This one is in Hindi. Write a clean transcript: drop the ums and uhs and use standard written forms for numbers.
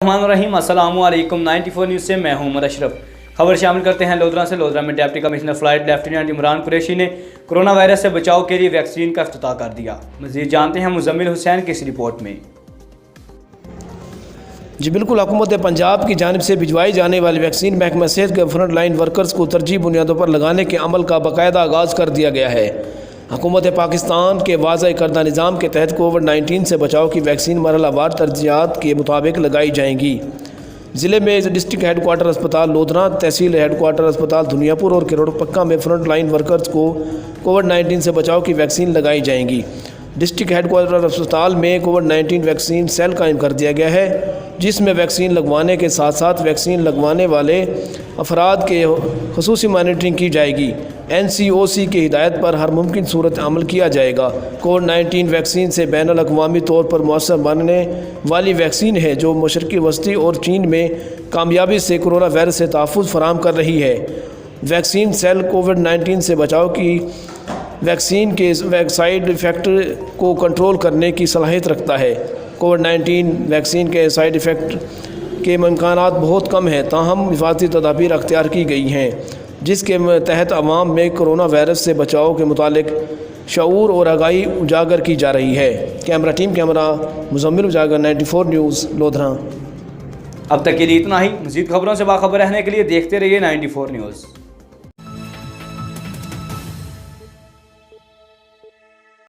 रहीम अस्सलाम वालेकुम 94 न्यूज़ से मैं हूं उमर अशरफ। खबर शामिल करते हैं लोधरा से। लोधरा में deputy commissioner flight lieutenant Imran Qureshi ने कोरोना वायरस से बचाव के लिए वैक्सीन का इफ्तिताह कर दिया। मज़ीद जानते हैं मुजम्मिल हुसैन की इस रिपोर्ट में। जी बिल्कुल, हुकूमत पंजाब की जानिब से भिजवाई जाने वाली वैक्सीन महकमा सेहत के फ्रंट लाइन वर्कर्स को तरजीह बुनियादों पर लगाने के अमल का बाकायदा आगाज़ कर दिया गया है। हुकूमत पाकिस्तान के वाज़ह करदा निज़ाम के तहत कोविड-19 से बचाव की वैक्सीन मरहलावार तरजीहात के मुताबिक लगाई जाएंगी। ज़िले में डिस्ट्रिक्ट हेडकोार्टर अस्पताल लोधरा, तहसील हेडकोार्टर अस्पताल दुनियापुर और किरोड़ पक्का में फ्रंट लाइन वर्कर्स को कोविड-19 से बचाव की वैक्सीन लगाई जाएंगी। डिस्ट्रिक्ट हेडकोार्टर अस्पताल में कोविड-19 वैक्सीन सेल कायम कर दिया गया है, जिसमें वैक्सीन लगवाने के साथ साथ वैक्सीन लगवाने वाले अफराद के खुसूसी मॉनिटरिंग की जाएगी। NCOC की हिदायत पर हर मुमकिन सूरत अमल किया जाएगा। कोविड-19 वैक्सीन से बैनुल अक़वामी तौर पर मौसर बनने वाली वैक्सीन है, जो मशरक़ी वस्ती और चीन में कामयाबी से कोरोना वायरस से तहफ़्फ़ुज़ फराहम कर रही है। वैक्सीन सेल कोविड-19 से बचाव की वैक्सीन के साइड इफ़ेक्ट को कंट्रोल करने की सलाहियत रखता है। कोविड-19 वैक्सीन के साइड इफ़ेक्ट के इम्कानात बहुत कम हैं, ताहम हिफाजती तदाबीर अख्तियार की गई हैं, जिसके तहत अवाम में कोरोना वायरस से बचाव के मुतालिक शऊर और आगाही उजागर की जा रही है। कैमरा मुजम्मिल उजागर 94 न्यूज़ लोधरा। अब तक के लिए इतना ही। मज़ीद खबरों से बाखबर रहने के लिए देखते रहिए 94 न्यूज़।